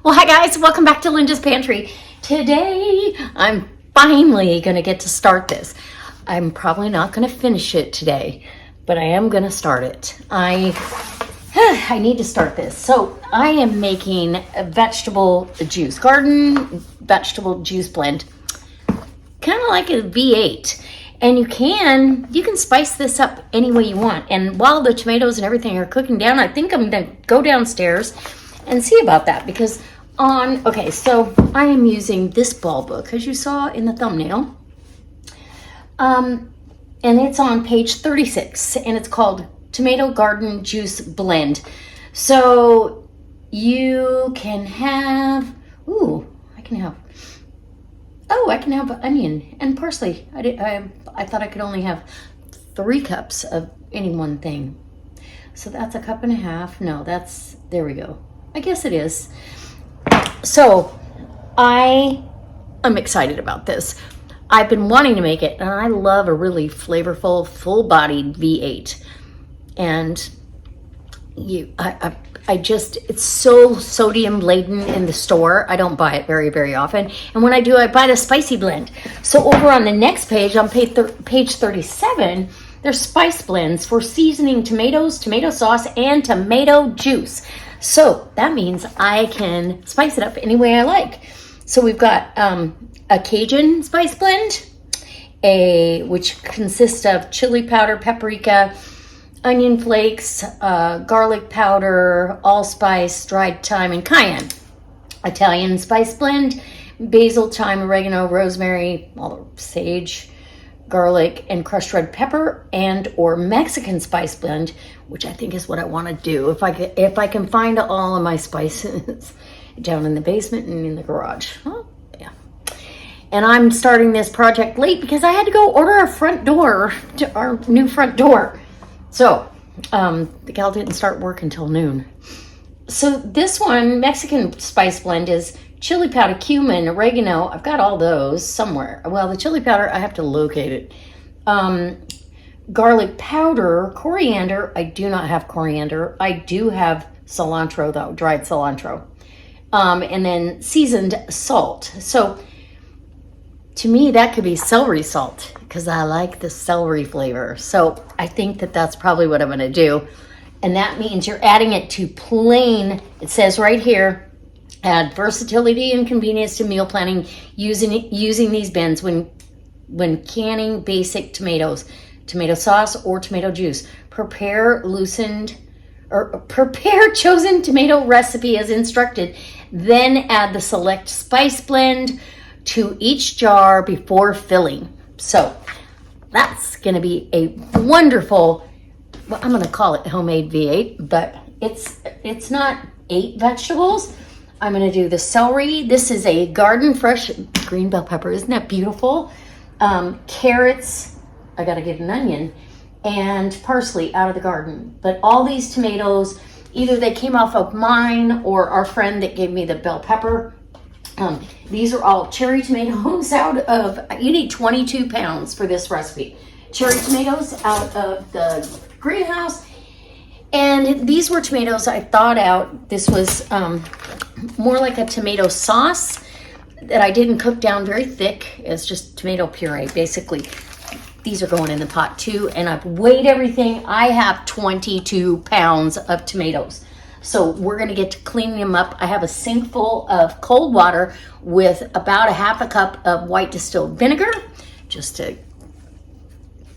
Well, hi guys, welcome back to Linda's Pantry. Today, I'm finally gonna get to start this. I'm probably not gonna finish it today, but I am gonna start it. I need to start this. So I am making a vegetable juice, garden vegetable juice blend, kind of like a V8. And you can spice this up any way you want. And while the tomatoes and everything are cooking down, I think I'm gonna go downstairs and see about that because so I am using this ball book, as you saw in the thumbnail. And it's on page 36, and it's called Tomato Garden Juice Blend. So you can have, I can have onion and parsley. I thought I could only have 3 cups of any one thing. So that's a cup and a half. No, there we go. I guess it is. So I am excited about this. I've been wanting to make it, and I love a really flavorful, full-bodied V8. And it's so sodium laden in the store. I don't buy it very, very often. And when I do, I buy the spicy blend. So over on the next page, on page 37, there's spice blends for seasoning tomatoes, tomato sauce, and tomato juice. So that means I can spice it up any way I like. So we've got a Cajun spice blend, which consists of chili powder, paprika, onion flakes, garlic powder, allspice, dried thyme, and cayenne. Italian spice blend, basil, thyme, oregano, rosemary, sage, garlic, and crushed red pepper, and or Mexican spice blend, which I think is what I want to do if I can find all of my spices down in the basement and in the garage. Oh, yeah. And I'm starting this project late because I had to go order our new front door. So the gal didn't start work until noon. So this one, Mexican spice blend, is chili powder, cumin, oregano. I've got all those somewhere. Well, the chili powder, I have to locate it. Garlic powder, coriander. I do not have coriander. I do have cilantro, though, dried cilantro. And then seasoned salt. So to me, that could be celery salt because I like the celery flavor. So I think that's probably what I'm going to do. And that means you're adding it to plain. It says right here, add versatility and convenience to meal planning using these bins when canning basic tomatoes, tomato sauce, or tomato juice. Prepare chosen tomato recipe as instructed. Then add the select spice blend to each jar before filling. So that's going to be a wonderful, I'm going to call it homemade V8, but it's not 8 vegetables. I'm going to do the celery. This is a garden fresh green bell pepper. Isn't that beautiful? Carrots. I got to get an onion and parsley out of the garden. But all these tomatoes, either they came off of mine or our friend that gave me the bell pepper. These are all cherry tomatoes you need 22 pounds for this recipe. Cherry tomatoes out of the greenhouse. And these were tomatoes I thought out. This was more like a tomato sauce that I didn't cook down very thick. It's just tomato puree, basically. These are going in the pot too, and I've weighed everything. I have 22 pounds of tomatoes. So we're gonna get to cleaning them up. I have a sink full of cold water with about a half a cup of white distilled vinegar, just to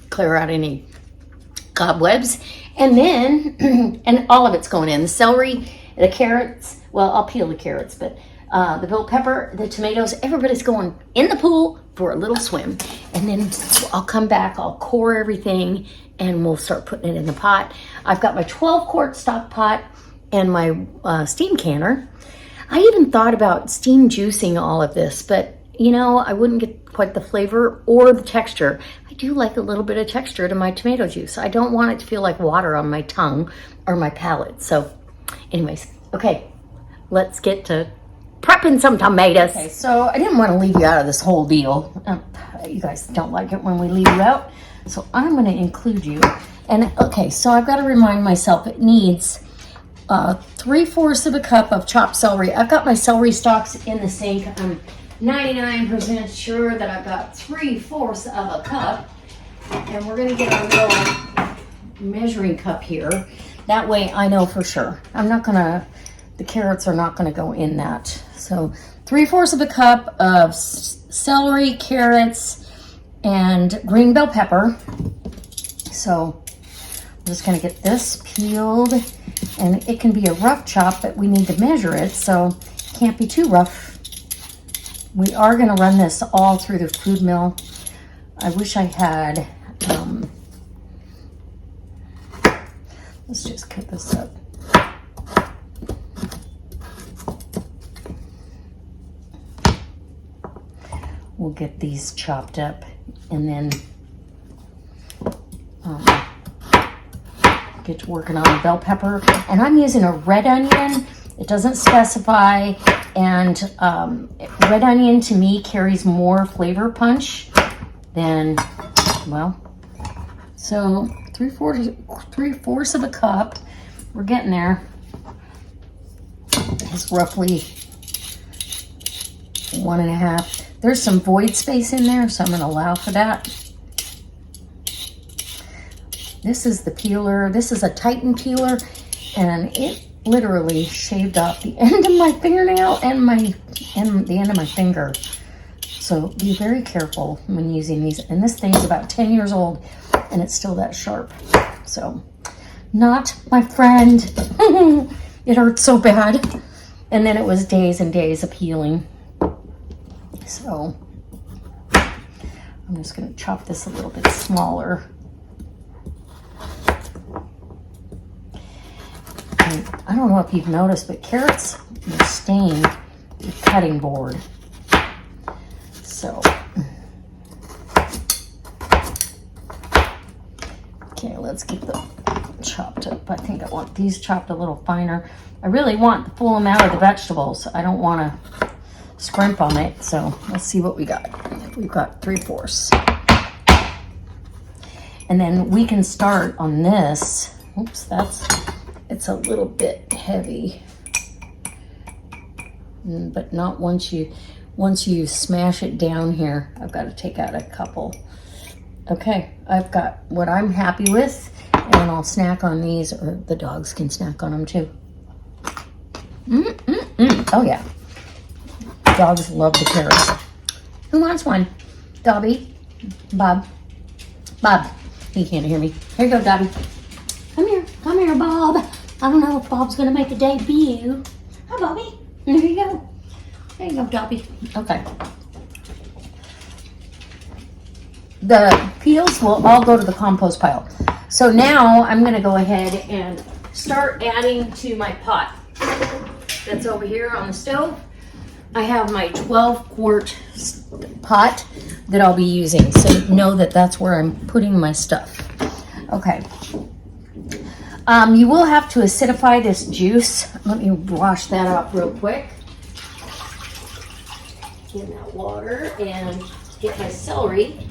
clear out any cobwebs. And then, and all of it's going in. The celery, the carrots, well, I'll peel the carrots, but the bell pepper, the tomatoes, everybody's going in the pool for a little swim. And then I'll come back, I'll core everything, and we'll start putting it in the pot. I've got my 12-quart stock pot and my steam canner. I even thought about steam juicing all of this, but I wouldn't get quite the flavor or the texture. I do like a little bit of texture to my tomato juice. I don't want it to feel like water on my tongue or my palate. So anyways, okay, let's get to prepping some tomatoes. Okay, so I didn't want to leave you out of this whole deal. You guys don't like it when we leave you out. So I'm going to include you. And okay, so I've got to remind myself it needs 3/4 of a cup of chopped celery. I've got my celery stalks in the sink. I'm 99% sure that I've got 3/4 of a cup. And we're gonna get our little measuring cup here. That way I know for sure. The carrots are not gonna go in that. So 3/4 of a cup of celery, carrots, and green bell pepper. So I'm just gonna get this peeled, and it can be a rough chop, but we need to measure it, so it can't be too rough. We are gonna run this all through the food mill. I wish I had, let's just cut this up. We'll get these chopped up and then get to working on the bell pepper. And I'm using a red onion. It doesn't specify. And red onion to me carries more flavor punch than, well, so 3/4 of a cup. We're getting there. It's roughly 1.5. There's some void space in there, so I'm going to allow for that. This is the peeler. This is a Titan peeler, and it literally shaved off the end of my fingernail and the end of my finger. So be very careful when using these. And this thing's about 10 years old, and it's still that sharp. So, not my friend. It hurt so bad. And then it was days and days of healing. So, I'm just going to chop this a little bit smaller. And I don't know if you've noticed, but carrots will stain the cutting board. So, okay, let's get them chopped up. I think I want these chopped a little finer. I really want the full amount of the vegetables. I don't want to scrimp on it. So let's see what we got. We've got 3/4. And then we can start on this. Oops, it's a little bit heavy. But not once you smash it down here. I've got to take out a couple. Okay, I've got what I'm happy with, and then I'll snack on these, or the dogs can snack on them too. Oh yeah. Dogs love the carrots. Who wants one? Dobby? Bob? Bob. He can't hear me. Here you go, Dobby. Come here, Bob. I don't know if Bob's gonna make a debut. Hi, Bobby. There you go. There you go, Dobby. Okay. The peels will all go to the compost pile. So now I'm gonna go ahead and start adding to my pot that's over here on the stove. I have my 12-quart pot that I'll be using, so know that that's where I'm putting my stuff. Okay. You will have to acidify this juice. Let me wash that off real quick. Get that water and get my celery.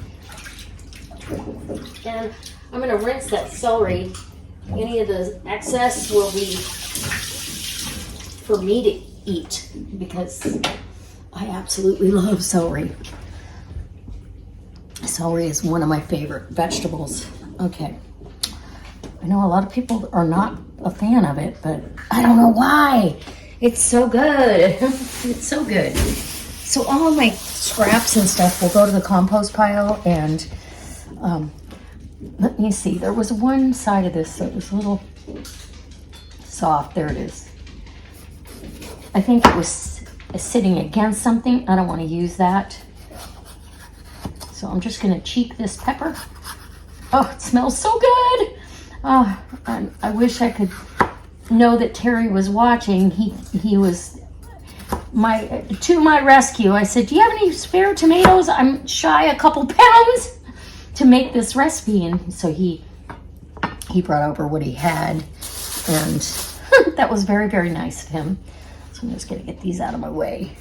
And I'm going to rinse that celery. Any of the excess will be for me to eat because I absolutely love celery. Celery is one of my favorite vegetables. Okay. I know a lot of people are not a fan of it, but I don't know why. It's so good. It's so good. So all my scraps and stuff will go to the compost pile, and let me see. There was one side of this that was a little soft. There it is. I think it was sitting against something. I don't want to use that. So I'm just going to cheek this pepper. Oh, it smells so good. Oh, I wish I could know that Terry was watching. He was to my rescue. I said, do you have any spare tomatoes? I'm shy a couple pounds to make this recipe. And so he brought over what he had. And that was very, very nice of him. So I'm just going to get these out of my way.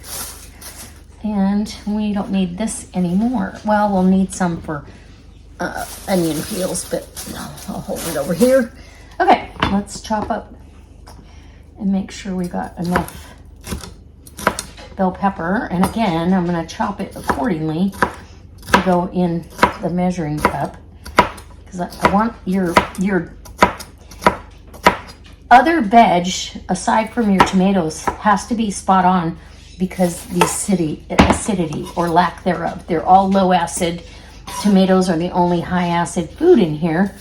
And we don't need this anymore. Well, we'll need some for onion peels, but no, I'll hold it over here. Okay, let's chop up and make sure we got enough bell pepper. And again, I'm going to chop it accordingly to go in the measuring cup, because I want your other veg, aside from your tomatoes, has to be spot on, because the acidity or lack thereof. They're all low acid. Tomatoes are the only high acid food in here.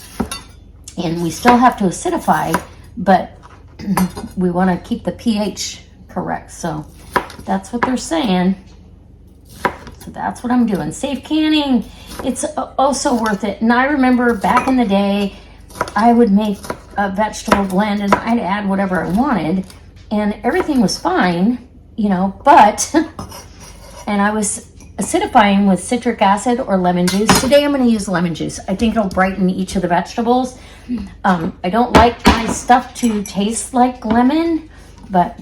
And we still have to acidify, but we want to keep the pH correct. So that's what they're saying. So that's what I'm doing. Safe canning. It's also worth it. And I remember back in the day, I would make a vegetable blend and I'd add whatever I wanted, and everything was fine, you know, but, and I was acidifying with citric acid or lemon juice. Today I'm going to use lemon juice. I think it'll brighten each of the vegetables. I don't like my stuff to taste like lemon, but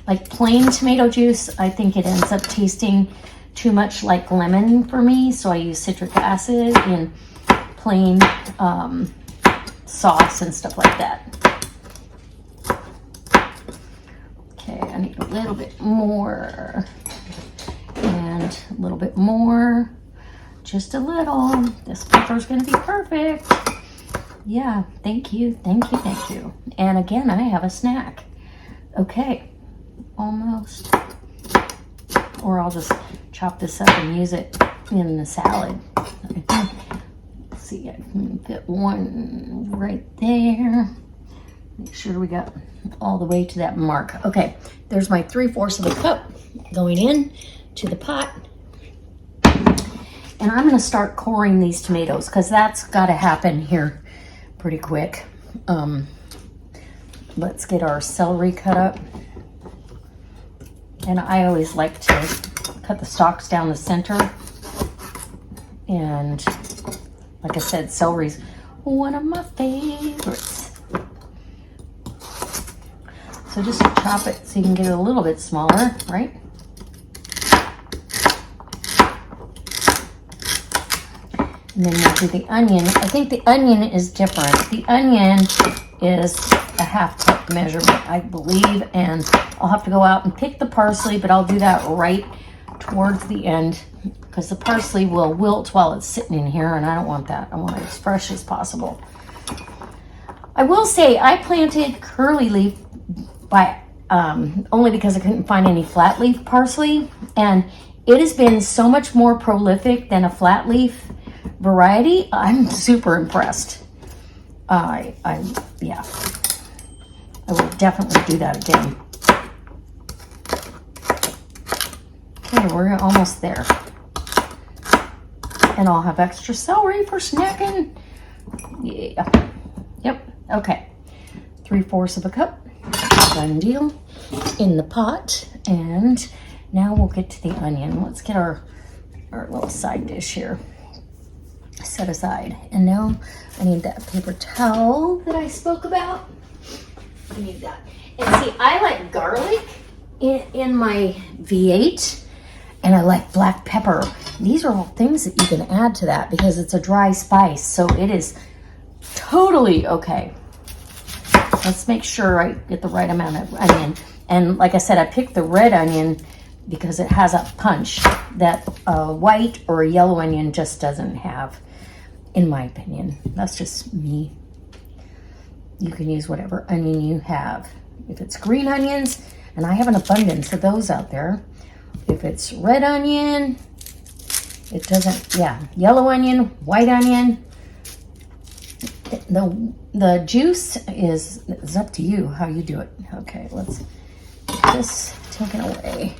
like plain tomato juice, I think it ends up tasting too much like lemon for me. So I use citric acid in plain sauce and stuff like that. Okay, I need a little bit more and a little bit more, just a little. This pepper's gonna be perfect. Yeah, thank you, thank you, thank you. And again, I have a snack. Okay, almost. Or I'll just chop this up and use it in the salad. Let's see, I can fit one right there. Make sure we got all the way to that mark. Okay, there's my 3/4 of a cup going in to the pot. And I'm gonna start coring these tomatoes, because that's gotta happen here pretty quick. Let's get our celery cut up. And I always like to cut the stalks down the center. And like I said, celery's one of my favorites. So just chop it so you can get it a little bit smaller, right? And then we'll do the onion. I think the onion is different. The onion is a 1/2 cup measurement, I believe, and I'll have to go out and pick the parsley, but I'll do that right towards the end, because the parsley will wilt while it's sitting in here, and I don't want that. I want it as fresh as possible. I will say I planted curly leaf by only because I couldn't find any flat leaf parsley, and it has been so much more prolific than a flat leaf variety. I'm super impressed. Yeah, I will definitely do that again. Okay, we're almost there. And I'll have extra celery for snacking. Yeah. Yep. Okay. 3/4 of a cup. Done deal. In the pot. And now we'll get to the onion. Let's get our little side dish here set aside. And now I need that paper towel that I spoke about. I need that. And see, I like garlic in my V8. And I like black pepper. These are all things that you can add to that, because it's a dry spice. So it is totally okay. Let's make sure I get the right amount of onion. And like I said, I picked the red onion because it has a punch that a white or a yellow onion just doesn't have, in my opinion. That's just me. You can use whatever onion you have. If it's green onions, and I have an abundance of those out there. If it's red onion, it doesn't, yeah, yellow onion, white onion. The juice is up to you how you do it. Okay, let's get this taken away.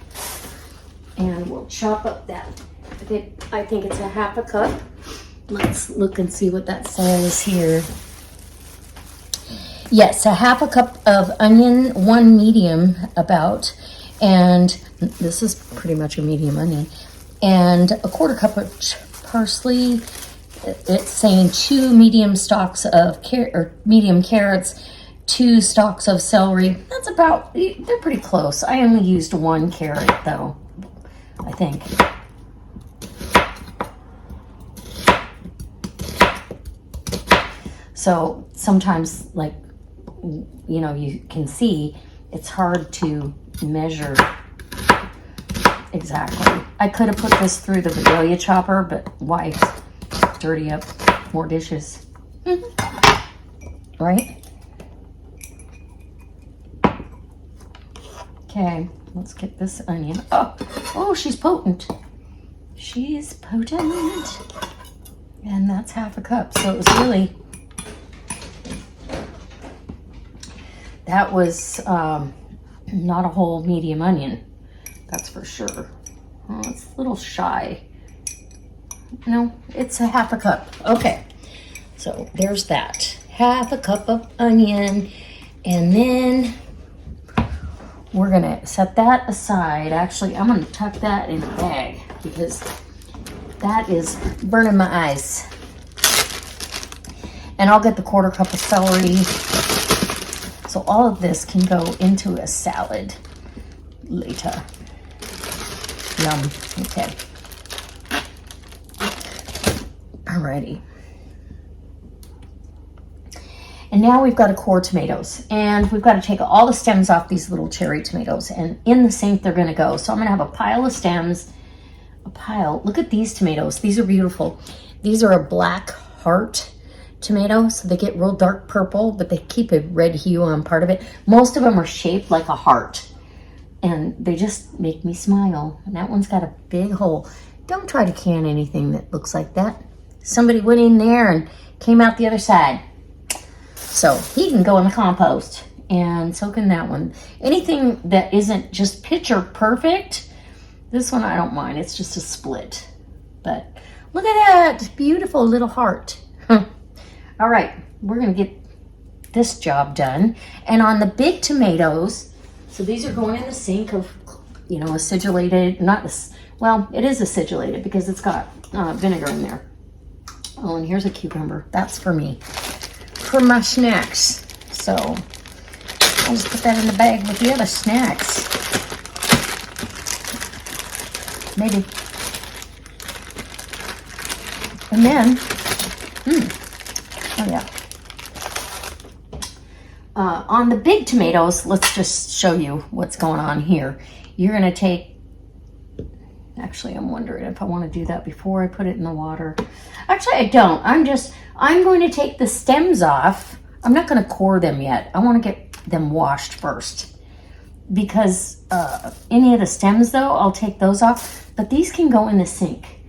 And we'll chop up that. I think it's a 1/2 cup. Let's look and see what that says here. Yes, a 1/2 cup of onion, 1 medium about, and this is pretty much a medium onion, and a 1/4 cup of parsley. It's saying 2 medium stalks of medium carrots, 2 stalks of celery. That's about, they're pretty close. I only used 1 carrot though, I think. So sometimes, like you know, you can see it's hard to measure exactly. I could have put this through the Vidalia chopper, but why dirty up more dishes? Right? Okay, let's get this onion. Oh, she's potent. She's potent. And that's half a cup. So it was really, that was not a whole medium onion. That's for sure. Oh, it's a little shy. No, it's a half a cup. Okay, so there's that. Half a cup of onion. And then we're gonna set that aside. Actually, I'm gonna tuck that in a bag because that is burning my eyes. And I'll get the 1/4 cup of celery. So all of this can go into a salad later. Yum. Okay. Alrighty. And now we've got to core tomatoes. And we've got to take all the stems off these little cherry tomatoes. And in the sink they're going to go. So I'm going to have a pile of stems. A pile. Look at these tomatoes. These are beautiful. These are a black heart tomato. So they get real dark purple, but they keep a red hue on part of it. Most of them are shaped like a heart. And they just make me smile. And that one's got a big hole. Don't try to can anything that looks like that. Somebody went in there and came out the other side. So he can go in the compost, and so can that one. Anything that isn't just picture perfect, this one I don't mind. It's just a split. But look at that beautiful little heart. All right, we're going to get this job done. And on the big tomatoes, so these are going in the sink of, you know, acidulated, not this, well, it is acidulated because it's got vinegar in there. Oh, and here's a cucumber. That's for me. For my snacks. So I'll just put that in the bag with the other snacks. Maybe. And then, oh yeah. On the big tomatoes, let's just show you what's going on here. You're going to take, actually I'm wondering if I want to do that before I put it in the water. Actually I don't. I'm going to take the stems off. I'm not going to core them yet. I want to get them washed first. Because any of the stems though, I'll take those off. But these can go in the sink.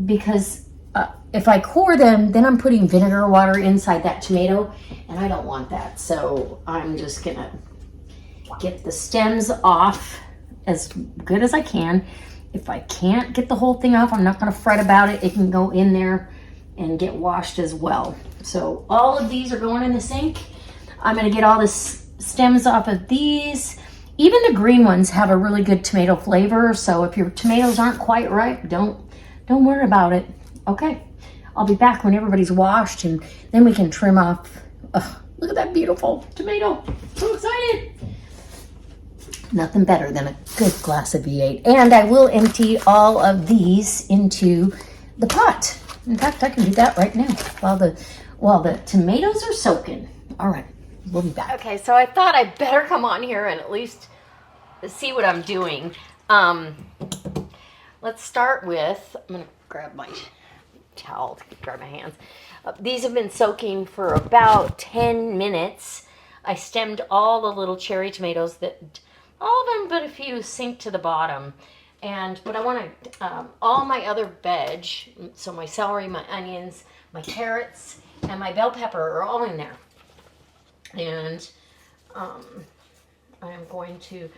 Because if I core them, then I'm putting vinegar water inside that tomato. And I don't want that. So I'm just going to get the stems off as good as I can. If I can't get the whole thing off, I'm not going to fret about it. It can go in there and get washed as well. So all of these are going in the sink. I'm going to get all the stems off of these. Even the green ones have a really good tomato flavor. So if your tomatoes aren't quite ripe, don't worry about it. Okay, I'll be back when everybody's washed, and then we can trim off. Look at that beautiful tomato. So excited. Nothing better than a good glass of V8. And I will empty all of these into the pot. In fact, I can do that right now while the tomatoes are soaking. All right, we'll be back. Okay, so I thought I'd better come on here and at least see what I'm doing. Let's start with, I'm gonna grab my towel to dry my hands. These have been soaking for about 10 minutes. I stemmed all the little cherry tomatoes that, all of them but a few sink to the bottom. But I want to, all my other veg, so my celery, my onions, my carrots, and my bell pepper are all in there. And I'm going to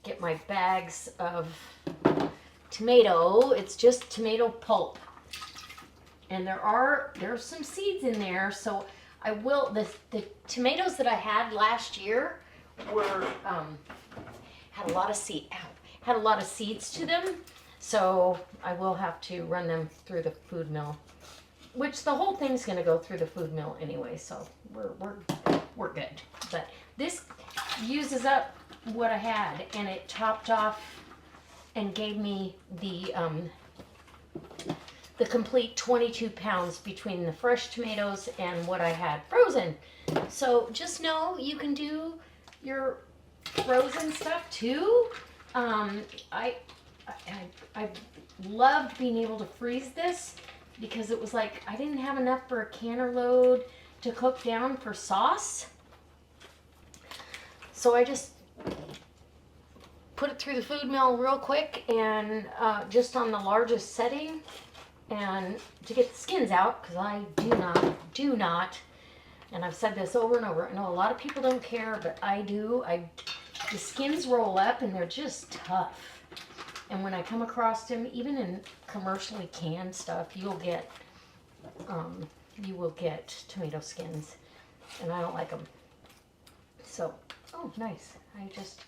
get my bags of tomato. It's just tomato pulp. And there's some seeds in there, so I will, the tomatoes that I had last year were, had a lot of seeds to them, so I will have to run them through the food mill, which the whole thing's going to go through the food mill anyway, so we're good. But this uses up what I had, and it topped off and gave me the complete 22 pounds between the fresh tomatoes and what I had frozen. So just know you can do your frozen stuff too. I loved being able to freeze this because it was like I didn't have enough for a canner load to cook down for sauce. So I just put it through the food mill real quick and just on the largest setting, and to get the skins out, because I do not, and I've said this over and over. I know a lot of people don't care, but I do. The skins roll up and they're just tough. And when I come across them, even in commercially canned stuff, you will get tomato skins, and I don't like them. So, oh, nice. I just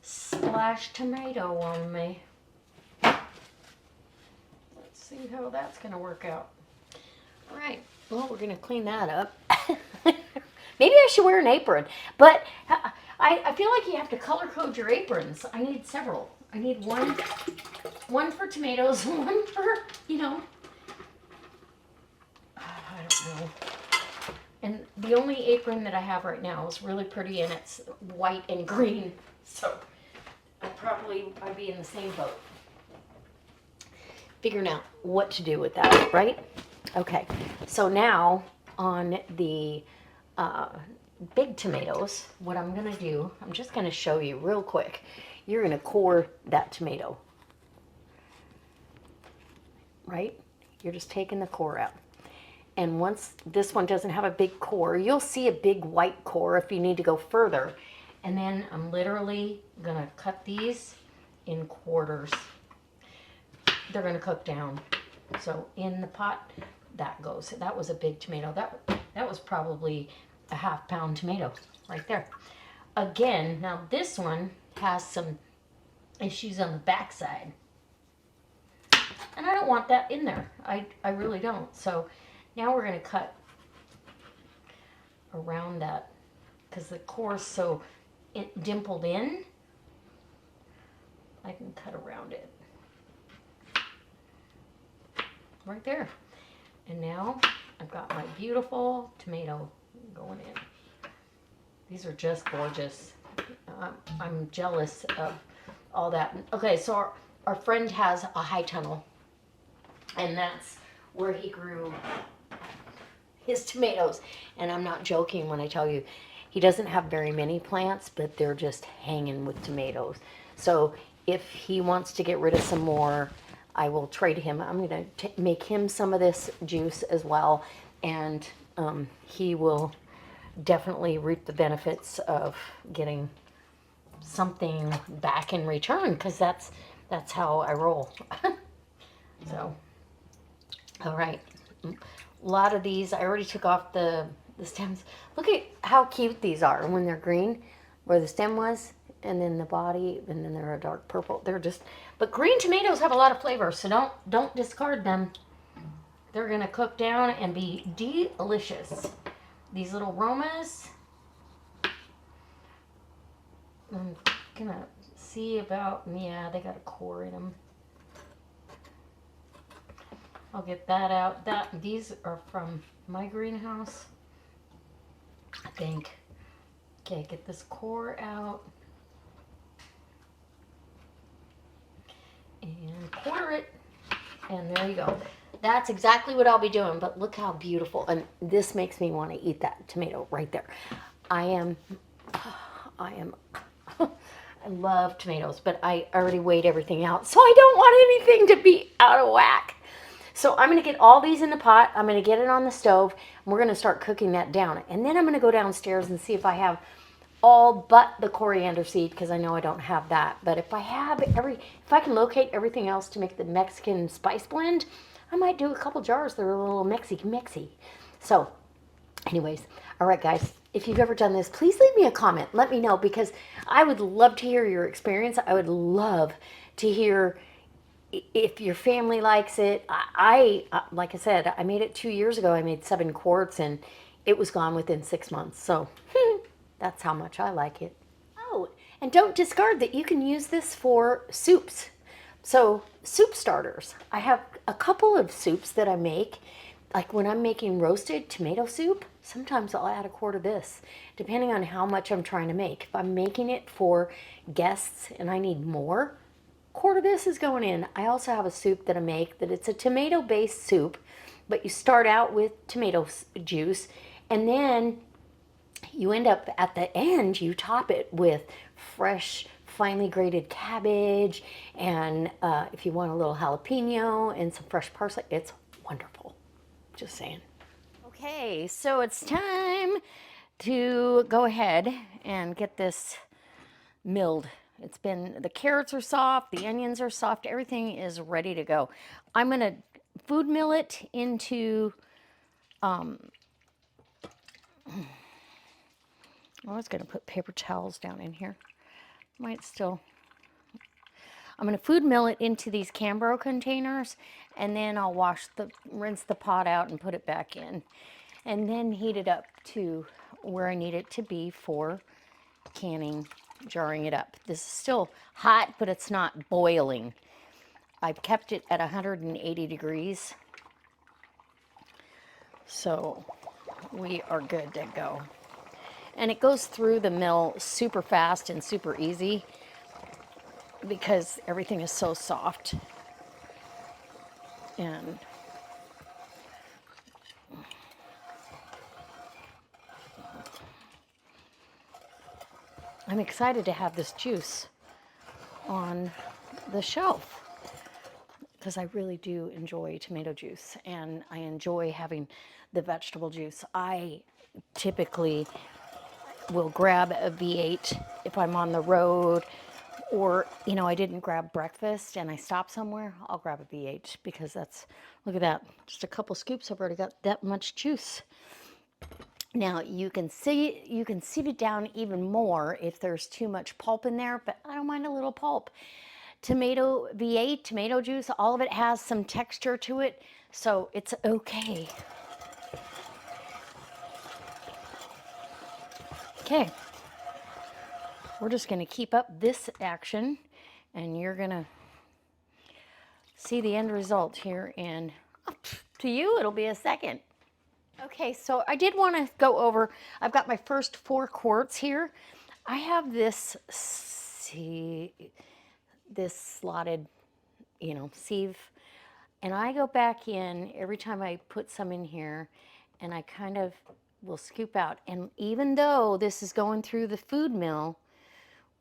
splashed tomato on me. Let's see how that's going to work out. All right. Well, we're going to clean that up. Maybe I should wear an apron, but I feel like you have to color code your aprons. I need several. I need one for tomatoes, one for, I don't know. And the only apron that I have right now is really pretty, and it's white and green. So I'd be in the same boat. Figuring out what to do with that, right? Okay, so now on the big tomatoes, what I'm gonna do, I'm just gonna show you real quick. You're gonna core that tomato, right? You're just taking the core out. And once this one doesn't have a big core, you'll see a big white core if you need to go further. And then I'm literally gonna cut these in quarters. They're gonna cook down. So in the pot, that goes. That was a big tomato. That was probably a half-pound tomato right there. Again, now this one has some issues on the backside, and I don't want that in there. I really don't. So now we're going to cut around that because the core is so dimpled in. I can cut around it right there. And now I've got my beautiful tomato going in. These are just gorgeous. I'm jealous of all that. Okay, so our friend has a high tunnel, and that's where he grew his tomatoes. And I'm not joking when I tell you, he doesn't have very many plants, but they're just hanging with tomatoes. So if he wants to get rid of some more, I will trade him. I'm going to make him some of this juice as well, and he will definitely reap the benefits of getting something back in return, because that's how I roll. So, all right. A lot of these, I already took off the stems. Look at how cute these are when they're green, where the stem was, and then the body, and then they're a dark purple. They're just, but green tomatoes have a lot of flavor, so don't discard them. They're gonna cook down and be delicious. These little Romas, I'm gonna see about, yeah, they got a core in them. I'll get that out. These are from my greenhouse, I think. Okay, get this core out. And quarter it, and there you go. That's exactly what I'll be doing, but look how beautiful. And this makes me want to eat that tomato right there. I love tomatoes, but I already weighed everything out, so I don't want anything to be out of whack. So I'm going to get all these in the pot. I'm going to get it on the stove, and we're going to start cooking that down. And then I'm going to go downstairs and see if I have all but the coriander seed, because I know I don't have that. But if I have if I can locate everything else to make the Mexican spice blend, I might do a couple jars that are a little mexy. So anyways, all right, guys, if you've ever done this, please leave me a comment. Let me know, because I would love to hear your experience. I would love to hear if your family likes it. Like I said, I made it 2 years ago. I made 7 quarts, and it was gone within 6 months. So that's how much I like it. Oh, and don't discard that you can use this for soups. So soup starters. I have a couple of soups that I make, like when I'm making roasted tomato soup, sometimes I'll add a quart of this, depending on how much I'm trying to make. If I'm making it for guests and I need more, quart of this is going in. I also have a soup that I make that it's a tomato-based soup, but you start out with tomato juice, and then you end up at the end, you top it with fresh, finely grated cabbage, and if you want a little jalapeno and some fresh parsley, it's wonderful. Just saying. Okay, so it's time to go ahead and get this milled. It's been, the carrots are soft, the onions are soft, everything is ready to go. I'm gonna food mill it into, I was gonna put paper towels down in here. Might still, I'm gonna food mill it into these Cambro containers, and then I'll rinse the pot out and put it back in. And then heat it up to where I need it to be for canning, jarring it up. This is still hot, but it's not boiling. I've kept it at 180 degrees. So we are good to go. And it goes through the mill super fast and super easy because everything is so soft. And I'm excited to have this juice on the shelf because I really do enjoy tomato juice, and I enjoy having the vegetable juice. I typically will grab a V8 if I'm on the road, or, you know, I didn't grab breakfast and I stop somewhere, I'll grab a V8 because that's, look at that, just a couple scoops, I've already got that much juice. Now you can sieve it down even more if there's too much pulp in there, but I don't mind a little pulp. Tomato V8, tomato juice, all of it has some texture to it, so it's okay. Okay, we're just gonna keep up this action, and you're gonna see the end result here in, to you, it'll be a second. Okay, so I did want to go over, I've got my first 4 quarts here. I have this, this slotted, you know, sieve, and I go back in every time I put some in here, and I kind of will scoop out. And even though this is going through the food mill,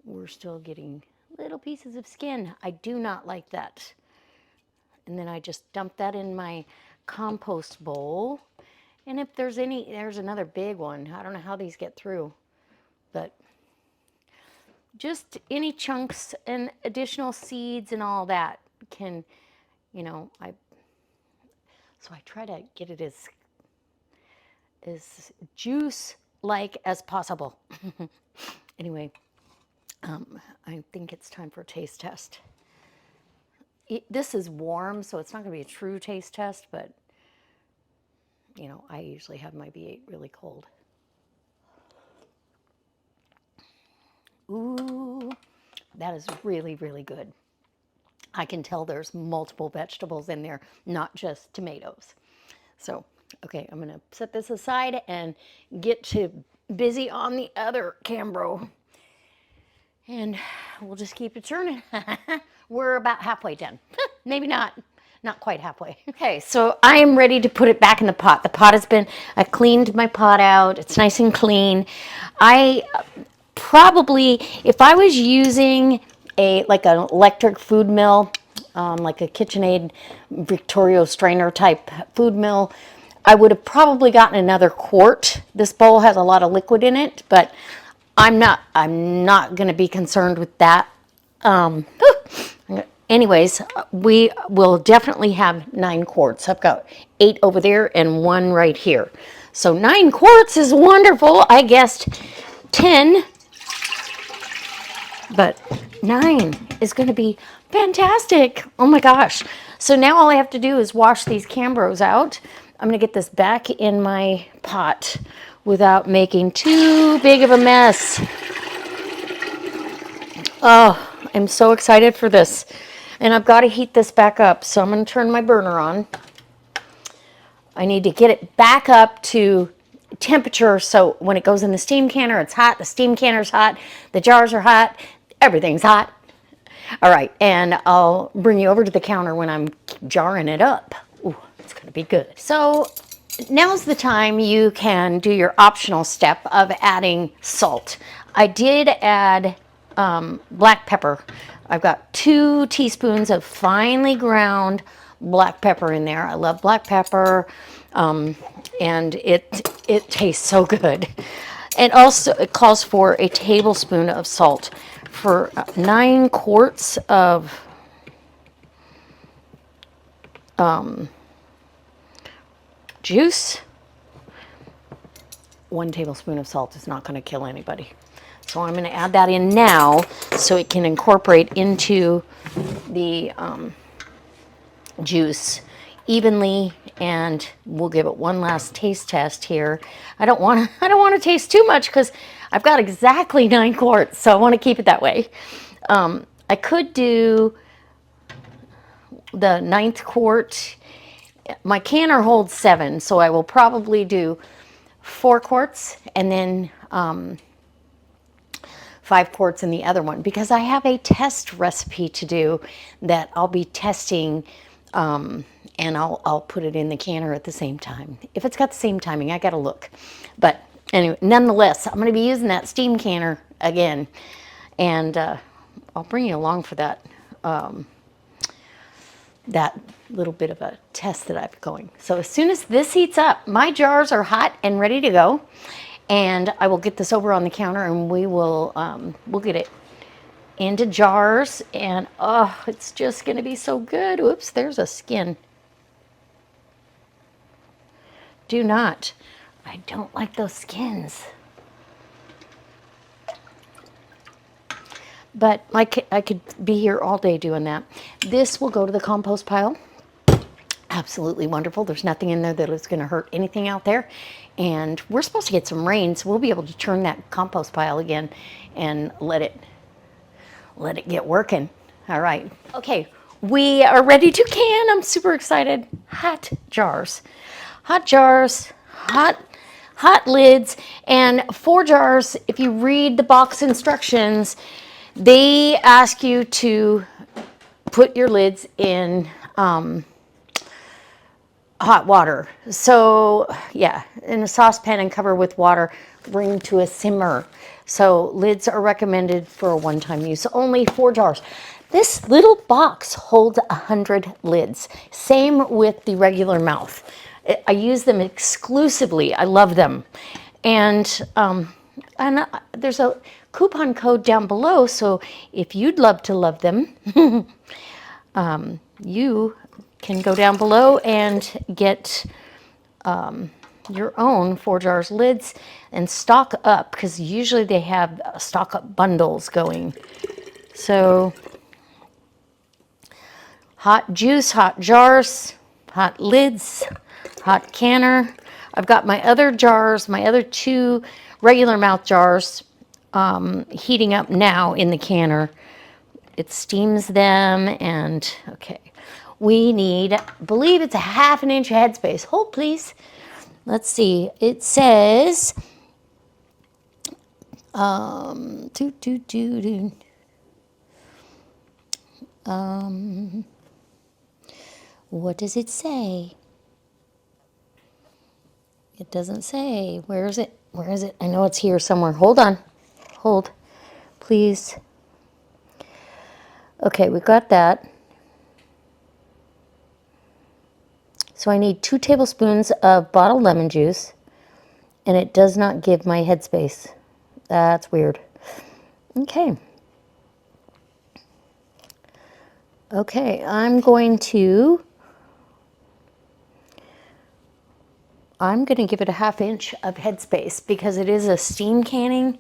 we're still getting little pieces of skin. I do not like that. And then I just dump that in my compost bowl. And if there's any, there's another big one. I don't know how these get through, but just any chunks and additional seeds and all that can, you know, so I try to get it as juice-like as possible. Anyway, I think it's time for a taste test. This is warm, so it's not going to be a true taste test, but you know, I usually have my V8 really cold. Ooh, that is really, really good. I can tell there's multiple vegetables in there, not just tomatoes. So, okay, I'm gonna set this aside and get to busy on the other Cambro. And we'll just keep it churning. We're about halfway done. Maybe not quite halfway. Okay, so I am ready to put it back in the pot. The pot has been, I cleaned my pot out. It's nice and clean. I probably, if I was using like an electric food mill, like a KitchenAid Victorio strainer type food mill, I would have probably gotten another quart. This bowl has a lot of liquid in it, but I'm not going to be concerned with that. Anyways, we will definitely have 9 quarts. I've got 8 over there and 1 right here. So 9 quarts is wonderful. I guessed 10, but 9 is going to be fantastic. Oh my gosh. So now all I have to do is wash these Cambros out. I'm going to get this back in my pot without making too big of a mess. Oh, I'm so excited for this. And I've got to heat this back up, so I'm going to turn my burner on. I need to get it back up to temperature so when it goes in the steam canner, it's hot, the steam canner's hot, the jars are hot, everything's hot. All right, and I'll bring you over to the counter when I'm jarring it up. Ooh, it's gonna be good. So now's the time you can do your optional step of adding salt. I did add black pepper. I've got 2 teaspoons of finely ground black pepper in there. I love black pepper, and it tastes so good. And also it calls for a tablespoon of salt for 9 quarts of juice. 1 tablespoon of salt is not going to kill anybody. So I'm going to add that in now so it can incorporate into the juice evenly, and we'll give it one last taste test here. I don't want to taste too much because I've got exactly 9 quarts, so I want to keep it that way. I could do the 9th quart. My canner holds 7, so I will probably do 4 quarts and then 5 quarts in the other one, because I have a test recipe to do that I'll be testing, and I'll put it in the canner at the same time. If it's got the same timing, I gotta look. But anyway, nonetheless, I'm gonna be using that steam canner again, and I'll bring you along for that that little bit of a test that I've going. So as soon as this heats up, my jars are hot and ready to go, and I will get this over on the counter, and we will we'll get it into jars, and oh, it's just gonna be so good. Oops, there's a skin. Do not. I don't like those skins. But I could be here all day doing that. This will go to the compost pile. Absolutely wonderful. There's nothing in there that is going to hurt anything out there. And we're supposed to get some rain, so we'll be able to turn that compost pile again and let it get working. All right. Okay, we are ready to can. I'm super excited. Hot jars. Hot jars, hot lids, and 4 jars. If you read the box instructions, they ask you to put your lids in hot water. So yeah, in a saucepan and cover with water, bring to a simmer. So lids are recommended for a one-time use. Only 4 jars. This little box holds 100 lids. Same with the regular mouth. I use them exclusively. I love them. And there's a coupon code down below, so if you'd love to love them, you can go down below and get your own 4 jars lids and stock up, because usually they have stock up bundles going. So hot juice, hot jars, hot lids, hot canner. I've got my other jars, my other 2 regular mouth jars heating up now in the canner. It steams them, and okay. We need, I believe it's a 1/2 inch headspace. Hold please. Let's see. It says, what does it say? It doesn't say. Where is it? Where is it? I know it's here somewhere. Hold on. Hold, please. Okay, we got that. So I need 2 tablespoons of bottled lemon juice, and it does not give my headspace. That's weird. Okay. Okay, I'm going to give it a 1/2 inch of headspace because it is a steam canning.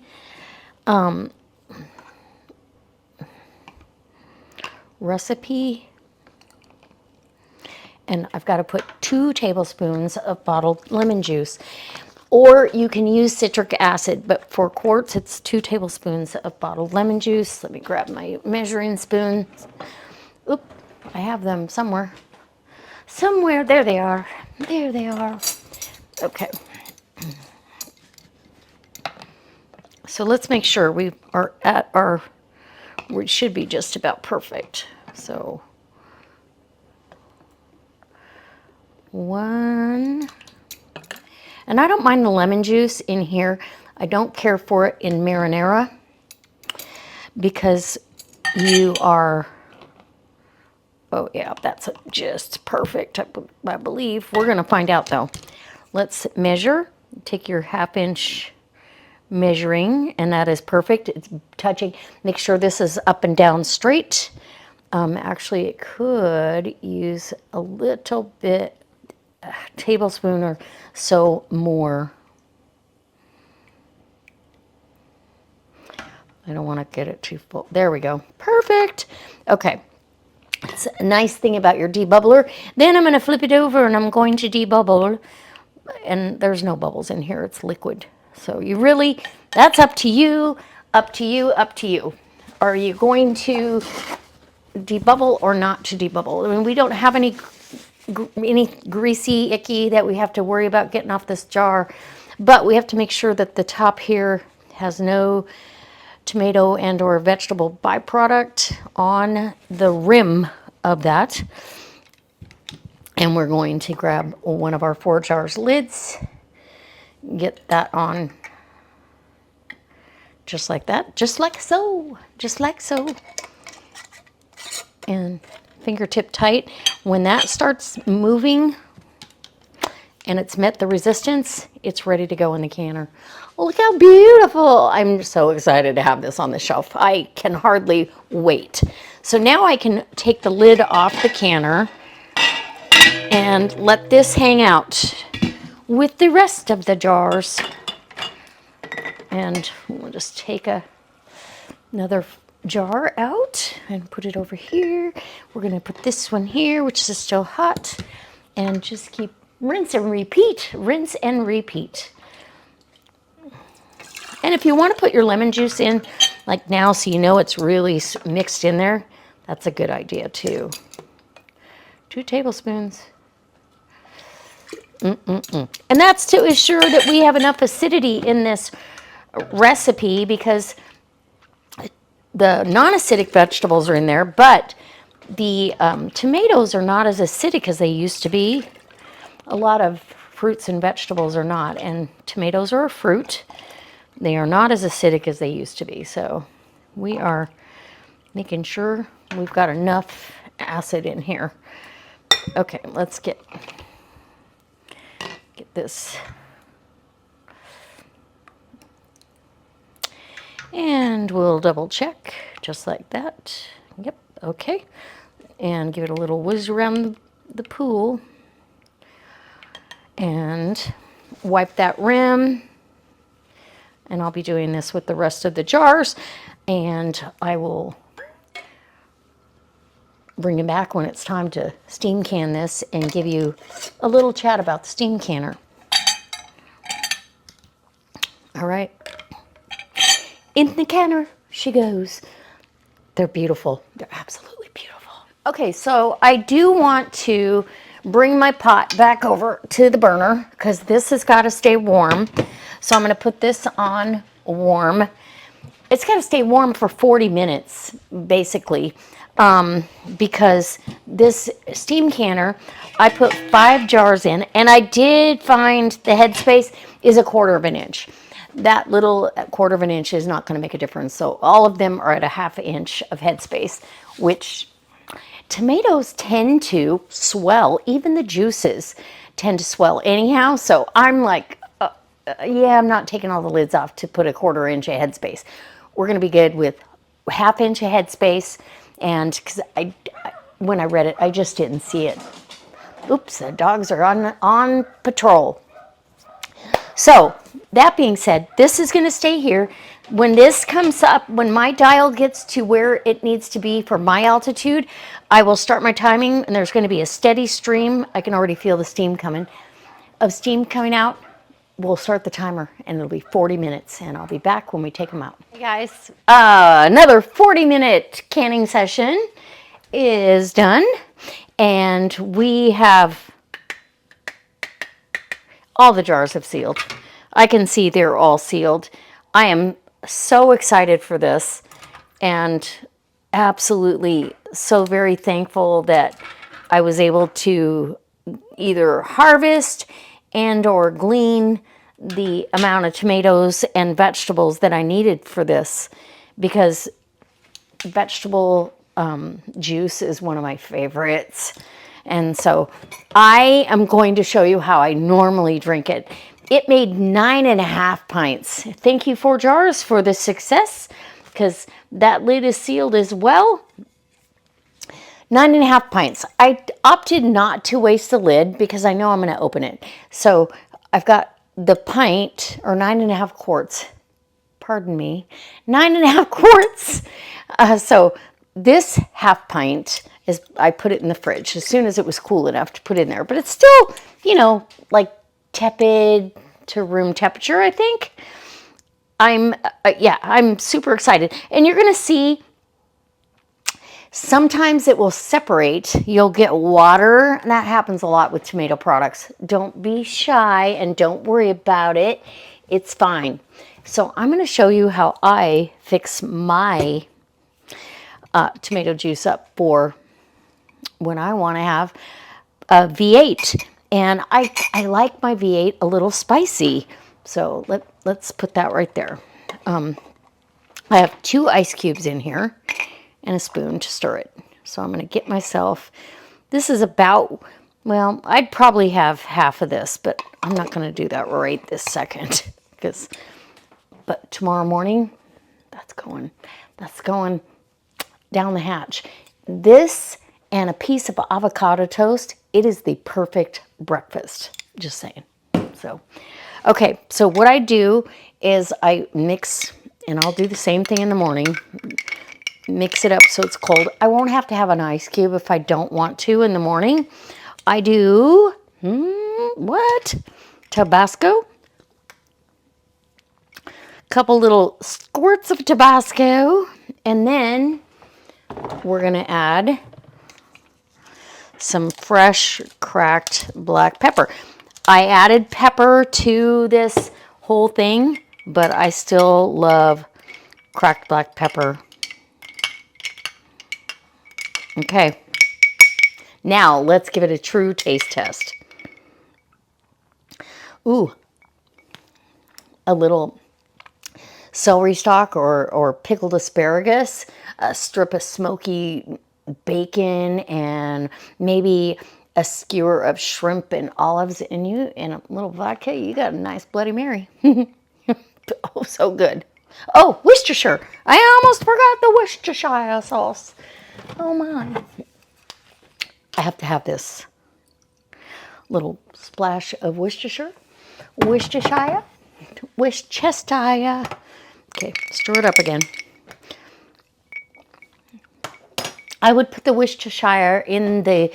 Recipe. And I've got to put 2 tablespoons of bottled lemon juice. Or you can use citric acid, but for quarts, it's 2 tablespoons of bottled lemon juice. Let me grab my measuring spoon. Oop, I have them somewhere. somewhere. There they are. There they are. Okay. So let's make sure we are at our, we should be just about perfect. So 1, and I don't mind the lemon juice in here. I don't care for it in marinara because you are, oh yeah, that's just perfect, I believe. We're gonna find out though. Let's measure, take your 1/2 inch measuring, and that is perfect. It's touching, make sure this is up and down straight. Actually, it could use a little bit, a tablespoon or so more. I don't want to get it too full. There we go. Perfect. Okay. It's a nice thing about your debubbler. Then I'm going to flip it over and I'm going to debubble. And there's no bubbles in here. It's liquid. So you really, that's up to you, up to you, up to you. Are you going to debubble or not to debubble? I mean, we don't have any greasy, icky that we have to worry about getting off this jar. But we have to make sure that the top here has no tomato and or vegetable byproduct on the rim of that. And we're going to grab one of our 4 jars lids, get that on just like that, just like so, just like so. And fingertip tight. When that starts moving and it's met the resistance, it's ready to go in the canner. Oh, look how beautiful. I'm so excited to have this on the shelf. I can hardly wait. So now I can take the lid off the canner and let this hang out with the rest of the jars. And we'll just take another jar out and put it over here. We're going to put this one here, which is still hot, and just keep rinse and repeat, rinse and repeat. And if you want to put your lemon juice in, like now, so you know it's really mixed in there, that's a good idea too. 2 tablespoons. And that's to assure that we have enough acidity in this recipe, because the non-acidic vegetables are in there, but the tomatoes are not as acidic as they used to be. A lot of fruits and vegetables are not, and tomatoes are a fruit. They are not as acidic as they used to be. So we are making sure we've got enough acid in here. Okay, let's get this. And we'll double check just like that. Yep, okay. And give it a little whiz around the pool. And wipe that rim. And I'll be doing this with the rest of the jars. And I will bring it back when it's time to steam can this and give you a little chat about the steam canner. All right. In the canner she goes. They're beautiful. They're absolutely beautiful. Okay, so I do want to bring my pot back over to the burner because this has got to stay warm. So I'm going to put this on warm. It's got to stay warm for 40 minutes, basically, because this steam canner, I put 5 jars in, and I did find the headspace is a 1/4 inch. That little 1/4 inch is not going to make a difference. So all of them are at a 1/2 inch of headspace, which tomatoes tend to swell. Even the juices tend to swell anyhow. So I'm like, yeah, I'm not taking all the lids off to put a 1/4 inch of headspace. We're going to be good with 1/2 inch of headspace. And because when I read it, I just didn't see it. Oops, the dogs are on patrol. So that being said, this is going to stay here. When this comes up, when my dial gets to where it needs to be for my altitude, I will start my timing, and there's going to be a steady stream. I can already feel the steam coming out. We'll start the timer, and it'll be 40 minutes, and I'll be back when we take them out. Hey guys, another 40-minute canning session is done, And we have, all the jars have sealed. I can see they're all sealed. I am so excited for this and absolutely so very thankful that I was able to either harvest and or glean the amount of tomatoes and vegetables that I needed for this, because vegetable juice is one of my favorites. And so I am going to show you how I normally drink it. It made 9.5 pints. Thank you, 4 jars, for the success, because that lid is sealed as well. 9.5 pints. I opted not to waste the lid because I know I'm going to open it. So I've got the pint, or 9.5 quarts. Pardon me, 9.5 quarts. So this half pint is, I put it in the fridge as soon as it was cool enough to put in there. But it's still, you know, like tepid to room temperature, I think. I'm super excited. And you're going to see sometimes it will separate. You'll get water, and that happens a lot with tomato products. Don't be shy and don't worry about it. It's fine. So I'm going to show you how I fix my tomato juice up for when I want to have a V8. And I like my V8 a little spicy. So let's put that right there. I have 2 ice cubes in here and a spoon to stir it. So I'm going to get myself, this is about, well, I'd probably have half of this, but I'm not going to do that right this second. But tomorrow morning, that's going down the hatch. This and a piece of avocado toast, it is the perfect breakfast, just saying. So, okay, so what I do is I mix, and I'll do the same thing in the morning, mix it up so it's cold. I won't have to have an ice cube if I don't want to in the morning. I do, Tabasco. Couple little squirts of Tabasco, and then we're going to add some fresh cracked black pepper. I added pepper to this whole thing, but I still love cracked black pepper. Okay, now let's give it a true taste test. Ooh, a little celery stalk or pickled asparagus, a strip of smoky bacon, and maybe a skewer of shrimp and olives in you, and a little vodka. You got a nice Bloody Mary. Oh, so good. Oh, Worcestershire. I almost forgot the Worcestershire sauce. Oh my. I have to have this little splash of Worcestershire. Worcestershire. Worcestershire. Okay, stir it up again. I would put the Worcestershire in the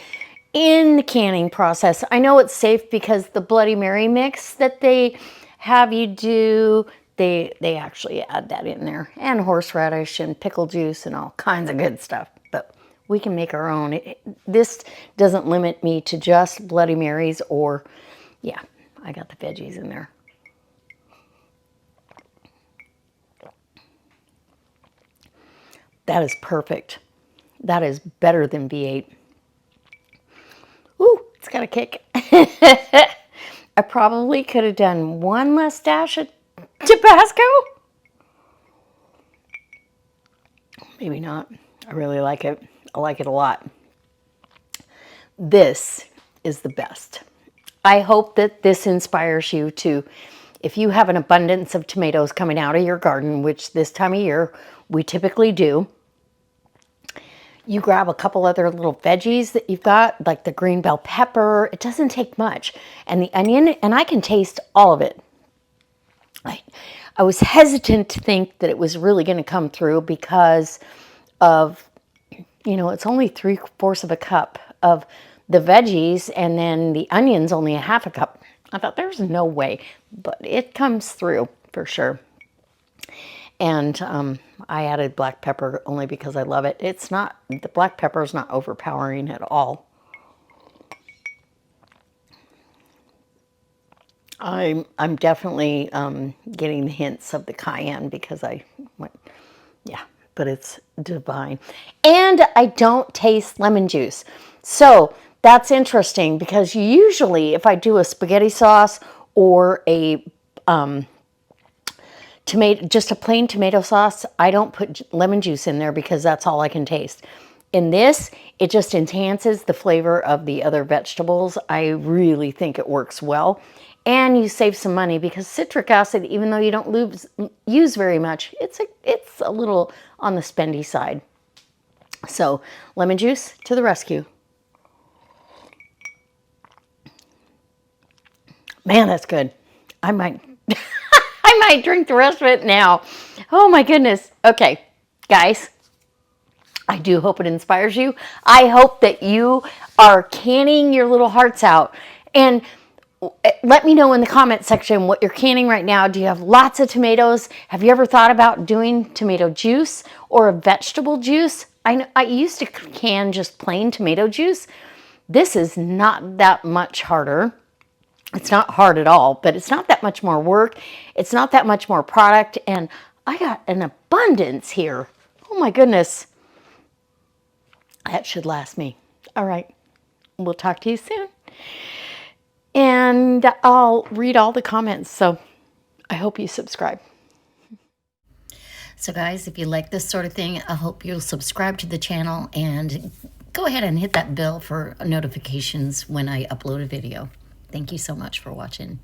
canning process. I know it's safe because the Bloody Mary mix that they have you do, they actually add that in there, and horseradish and pickle juice and all kinds of good stuff. But we can make our own. This doesn't limit me to just Bloody Marys, or, yeah, I got the veggies in there. That is perfect. That is better than V8. Ooh, it's got a kick. I probably could have done one mustache of Tabasco. Maybe not. I really like it. I like it a lot. This is the best. I hope that this inspires you to, if you have an abundance of tomatoes coming out of your garden, which this time of year we typically do, you grab a couple other little veggies that you've got, like the green bell pepper. It doesn't take much. And the onion, and I can taste all of it. I was hesitant to think that it was really going to come through because of, you know, it's only 3/4 of a cup of the veggies, and then the onions only a half a cup. I thought there's no way, but it comes through for sure. And I added black pepper only because I love it. It's not, the black pepper is not overpowering at all. I'm definitely getting the hints of the cayenne because I went, yeah, but it's divine. And I don't taste lemon juice. So that's interesting because usually if I do a spaghetti sauce or a tomato, just a plain tomato sauce, I don't put lemon juice in there because that's all I can taste. In this, it just enhances the flavor of the other vegetables. I really think it works well. And you save some money because citric acid, even though you don't use very much, it's a little on the spendy side. So lemon juice to the rescue. Man, that's good. I might I might drink the rest of it now. Oh my goodness. Okay, guys, I do hope it inspires you. I hope that you are canning your little hearts out. And let me know in the comment section what you're canning right now. Do you have lots of tomatoes? Have you ever thought about doing tomato juice or a vegetable juice? I used to can just plain tomato juice. This is not that much harder. It's not hard at all, but it's not that much more work. It's not that much more product. And I got an abundance here. Oh my goodness. That should last me. All right. We'll talk to you soon. And I'll read all the comments. So I hope you subscribe. So guys, if you like this sort of thing, I hope you'll subscribe to the channel and go ahead and hit that bell for notifications when I upload a video. Thank you so much for watching.